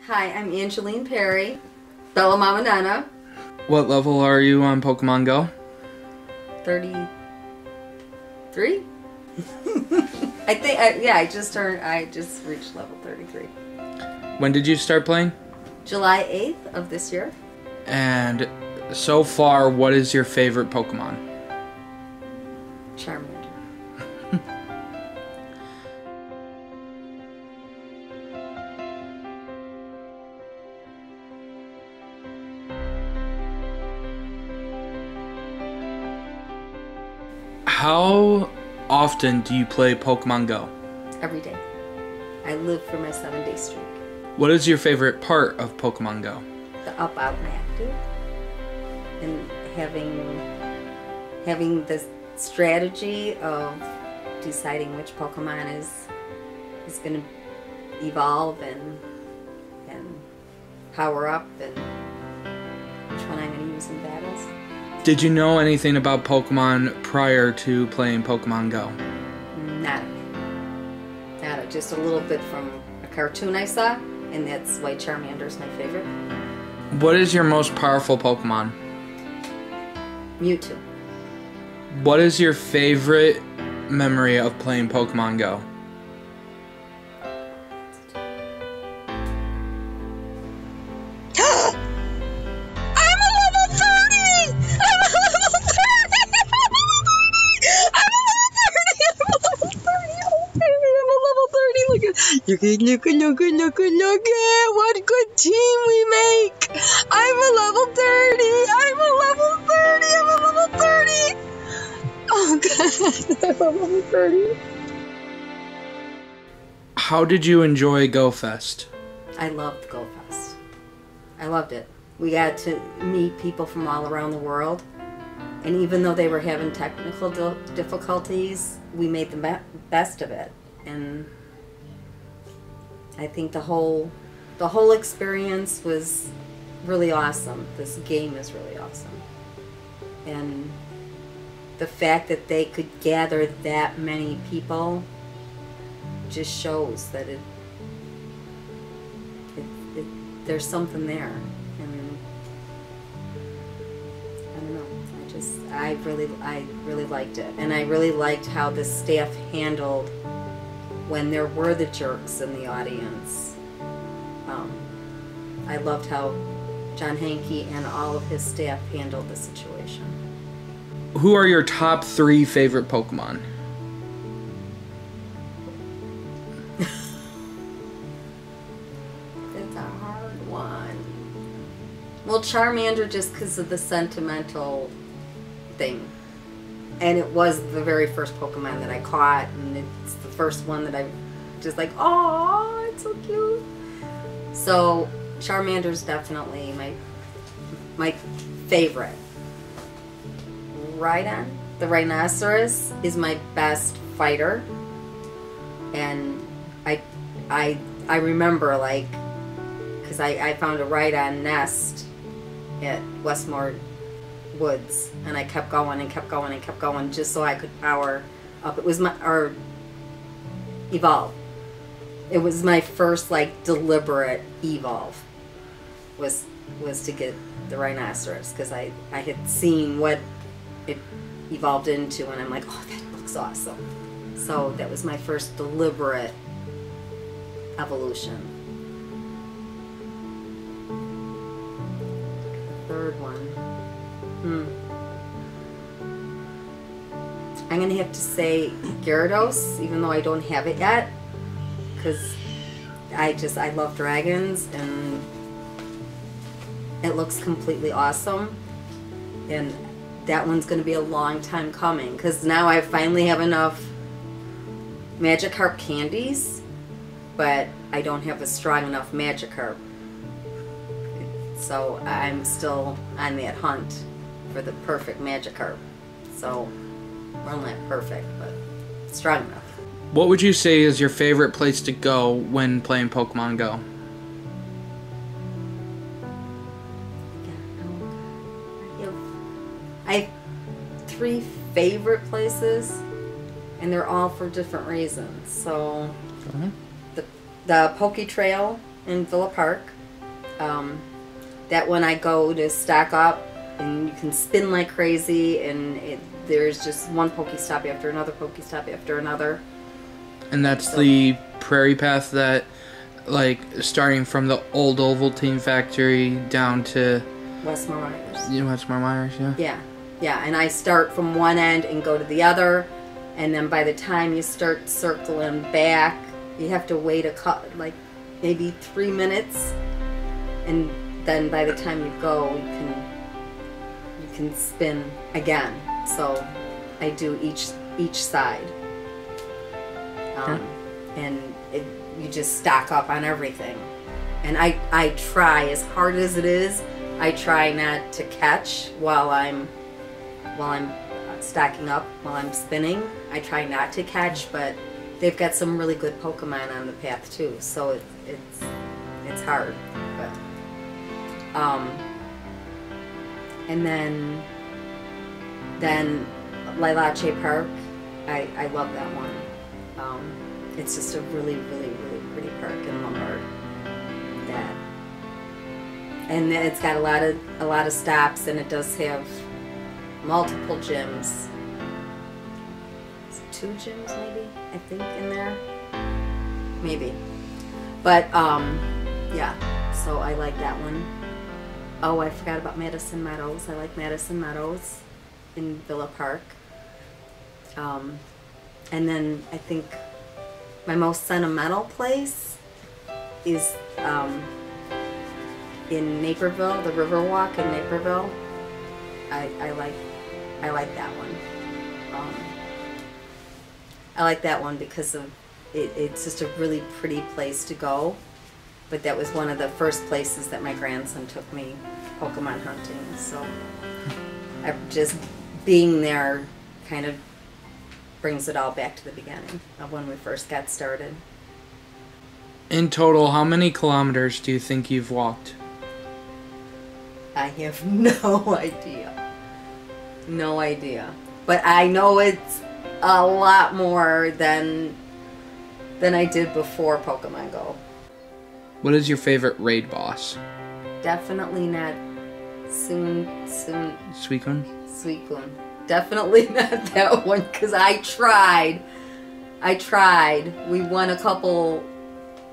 Hi, I'm Angeline Perry, Bella Mama Nana. What level are you on Pokemon Go? 33? I think, I just reached level 33. When did you start playing? July 8th of this year. And so far, what is your favorite Pokemon? Charmander. How often do you play Pokemon Go? Every day. I live for my 7-day streak. What is your favorite part of Pokemon Go? The up, out, and active. And having the strategy of deciding which Pokemon is going to evolve and power up and which one I'm going to use in battles. Did you know anything about Pokemon prior to playing Pokemon Go? Nada. Just a little bit from a cartoon I saw, and that's why Charmander's my favorite. What is your most powerful Pokemon? Mewtwo. What is your favorite memory of playing Pokemon Go? Look at what good team we make. I'm a level 30. I'm a level 30. Oh god, I'm a level 30. How did you enjoy Go Fest? I loved Go Fest. I loved it. We got to meet people from all around the world, and even though they were having technical difficulties, we made the best of it. And I think the whole experience was really awesome. This game is really awesome. And the fact that they could gather that many people just shows that there's something there. And I don't know. I really liked it. And I really liked how the staff handled when there were the jerks in the audience. I loved how John Hankey and all of his staff handled the situation. Who are your top 3 favorite Pokemon? It's a hard one. Well, Charmander, just because of the sentimental thing. And it was the very first Pokemon that I caught, and it's the first one that I just like, oh, it's so cute. So Charmander's definitely my favorite. Rhydon, the rhinoceros, is my best fighter. And I remember, like, because I found a Rhydon nest at Westmore Woods, and I kept going and kept going and kept going just so I could power up. It was evolve. It was my first, like, deliberate evolve was to get the rhinoceros, because I had seen what it evolved into, and I'm like, oh, that looks awesome. So that was my first deliberate evolution. The third one. I'm going to have to say Gyarados, even though I don't have it yet, because I love dragons, and it looks completely awesome. And that one's going to be a long time coming, because now I finally have enough Magikarp candies, but I don't have a strong enough Magikarp. So I'm still on that hunt for the perfect Magikarp. So, well, not perfect, but strong enough. What would you say is your favorite place to go when playing Pokemon Go? I have 3 favorite places, and they're all for different reasons. So, the Poke Trail in Villa Park, That when I go to stack up, and you can spin like crazy, and there's just one Pokestop after another Pokestop after another. And that's the prairie path that, like, starting from the old Ovaltine factory down to Westmore Myers. Westmore Myers, yeah. Yeah, yeah. And I start from one end and go to the other, and then by the time you start circling back, you have to wait like maybe 3 minutes, and then by the time you go, you can spin again. So I do each side, and you just stack up on everything. And I try, as hard as it is, I try not to catch while I'm stacking up, while I'm spinning. I try not to catch, but they've got some really good Pokemon on the path too, so it's hard. But and then Lilache Park, I love that one. It's just a really, really, really pretty park in Lombard. And it's got a lot of stops, and it does have multiple gyms. Is it 2 gyms maybe? I think in there, maybe. But yeah. So I like that one. Oh, I forgot about Madison Meadows. I like Madison Meadows in Villa Park. And then I think my most sentimental place is in Naperville, the Riverwalk in Naperville. I like that one. I like that one because of it's just a really pretty place to go. But that was one of the first places that my grandson took me Pokemon hunting. So just being there kind of brings it all back to the beginning of when we first got started. In total, how many kilometers do you think you've walked? I have no idea. No idea. But I know it's a lot more than I did before Pokemon Go. What is your favorite raid boss? Definitely not Suicune? Suicune. Definitely not that one, because I tried. We won a couple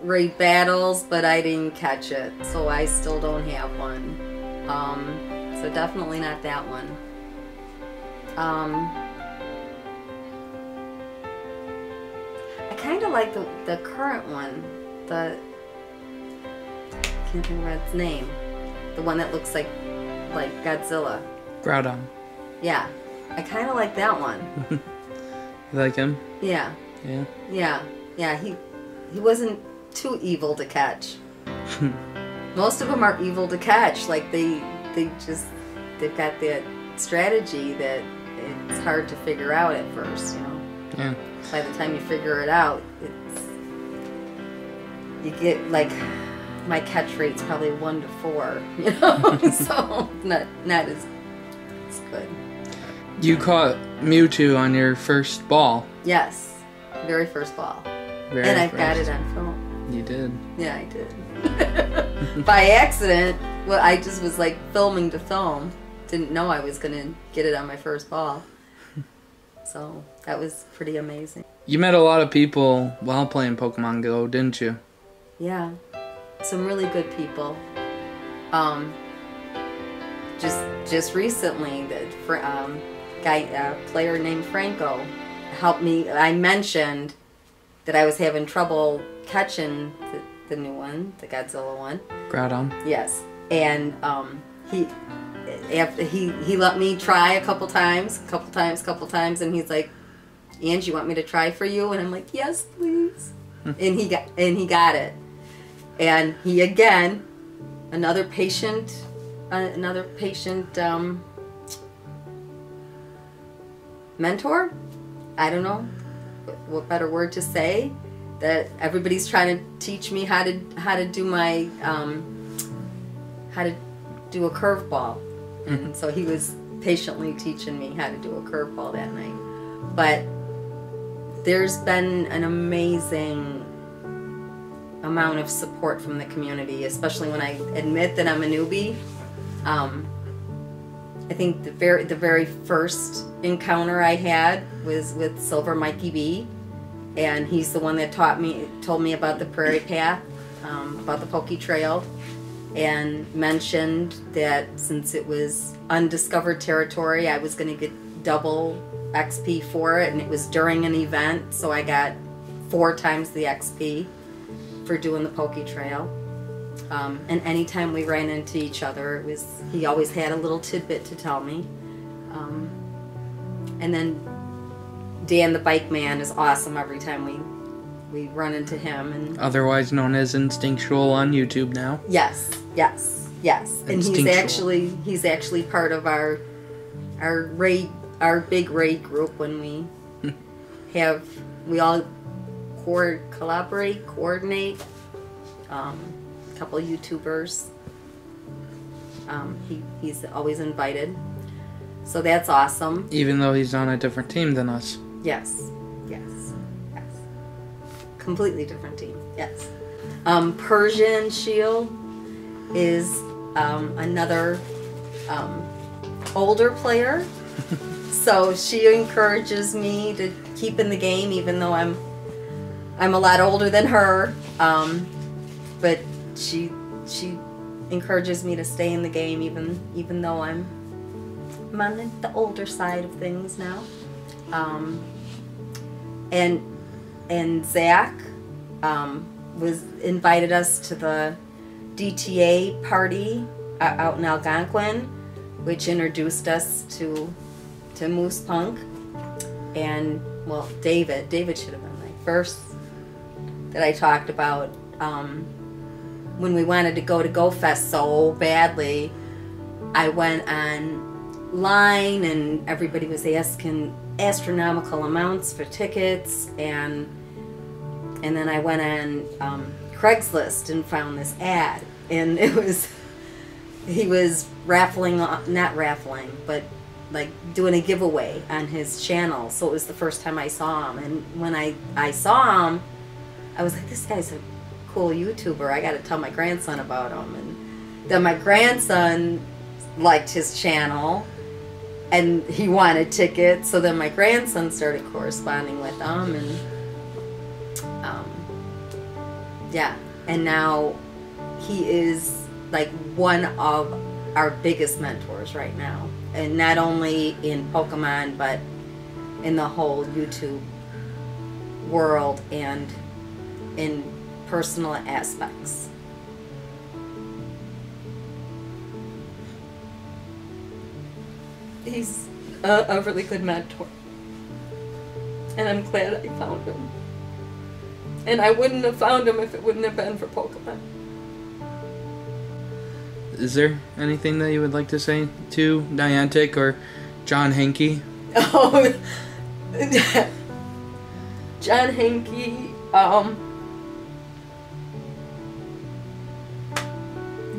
raid battles, but I didn't catch it, so I still don't have one. So definitely not that one. I kind of like the current one. I can't think of its name. The one that looks like Godzilla. Groudon. Yeah. I kind of like that one. You like him? Yeah. Yeah? Yeah. Yeah, he wasn't too evil to catch. Most of them are evil to catch. Like, they've got that strategy that it's hard to figure out at first, you know? Yeah. By the time you figure it out, you get, like, my catch rate's probably 1 to 4, you know? So, not as good. You caught Mewtwo on your first ball. Yes. Very first ball. And I've got it on film. You did. Yeah, I did. By accident. Well, I just was like filming to film. Didn't know I was going to get it on my first ball. So that was pretty amazing. You met a lot of people while playing Pokemon Go, didn't you? Yeah. Some really good people. Just recently, player named Franco helped me. I mentioned that I was having trouble catching the new one, the Godzilla one. Groudon. Yes, and he let me try a couple times, and he's like, "Ange, you want me to try for you?" And I'm like, "Yes, please." and he got it, and he again, another patient. Mentor? I don't know what better word to say. That everybody's trying to teach me how to do my how to do a curveball, and so he was patiently teaching me how to do a curveball that night. But there's been an amazing amount of support from the community, especially when I admit that I'm a newbie. I think the very first encounter I had was with Silver Mikey B, and he's the one that told me about the prairie path, about the Pokey Trail, and mentioned that since it was undiscovered territory, I was going to get double XP for it, and it was during an event, so I got 4 times the XP for doing the Pokey Trail. And anytime we ran into each other, he always had a little tidbit to tell me. And then Dan the Bike Man is awesome every time we run into him. And otherwise known as Instinctual on YouTube now. Yes. And he's actually part of our big raid group when we all coordinate. Couple YouTubers. He's always invited, so that's awesome. Even though he's on a different team than us. Yes. Completely different team. Yes. Persian Shield is another older player, so she encourages me to keep in the game, even though I'm a lot older than her. But she encourages me to stay in the game even though I'm on the older side of things now. And Zach invited us to the DTA party out in Algonquin, which introduced us to Moose Punk. And well, David should have been my first that I talked about. When we wanted to go to GoFest so badly, I went online and everybody was asking astronomical amounts for tickets, and then I went on Craigslist and found this ad, and he was not raffling, but like doing a giveaway on his channel. So it was the first time I saw him, and when I saw him, I was like, this guy's a cool YouTuber. I got to tell my grandson about him. And then my grandson liked his channel and he wanted tickets, so then my grandson started corresponding with him, and yeah, and now he is like one of our biggest mentors right now, and not only in Pokemon but in the whole YouTube world and in personal aspects. He's a really good mentor, and I'm glad I found him. And I wouldn't have found him if it wouldn't have been for Pokemon. Is there anything that you would like to say to Niantic or John Henke? Oh, John Henke,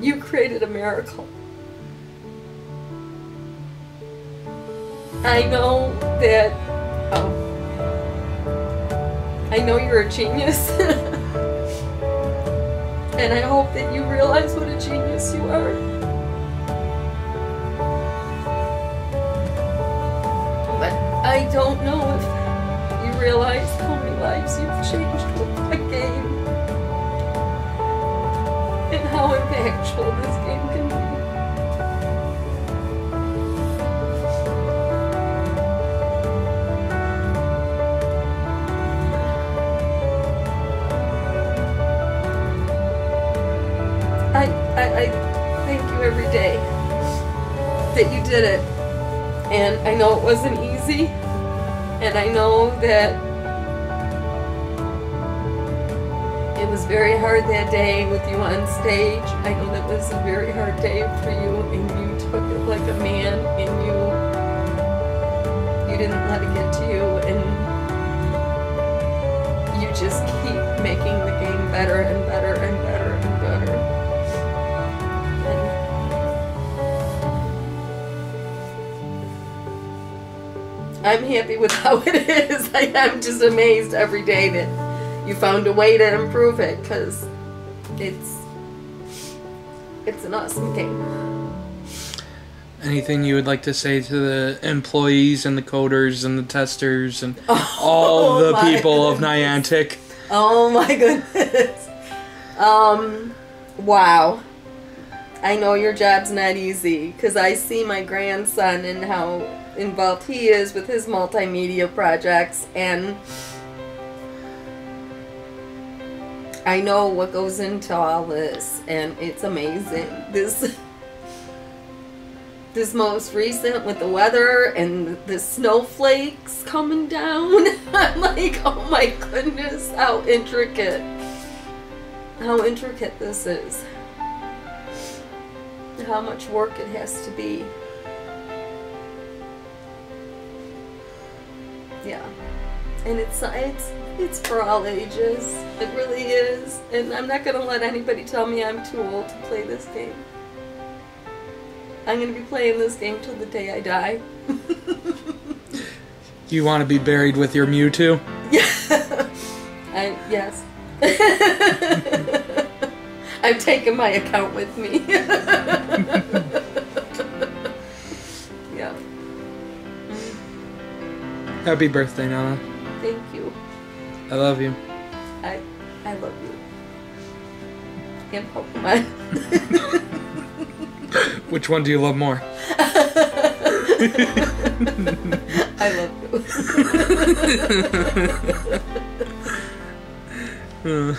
you created a miracle. I know that, I know you're a genius. And I hope that you realize what a genius you are. But I don't know if you realize how many lives you've changed with a game. And how impactful this game can be. I thank you every day that you did it. And I know it wasn't easy. And I know that it was very hard that day with you on stage. I know that was a very hard day for you, and you took it like a man, and you didn't let it get to you, and you just keep making the game better and better and better and better. And I'm happy with how it is. I'm just amazed every day that you found a way to improve it, because it's an awesome game. Anything you would like to say to the employees and the coders and the testers and all the people of Niantic? Oh my goodness. Wow. I know your job's not easy, because I see my grandson and how involved he is with his multimedia projects, and I know what goes into all this, and it's amazing. This most recent with the weather and the snowflakes coming down, I'm like, oh my goodness, how intricate this is. How much work it has to be. Yeah. And it's for all ages. It really is. And I'm not gonna let anybody tell me I'm too old to play this game. I'm gonna be playing this game till the day I die. Do you want to be buried with your Mewtwo? Yeah. Yes. I'm taking my account with me. Yeah. Happy birthday, Nana. Thank you. I love you. I love you. And Pokemon. Which one do you love more? I love you.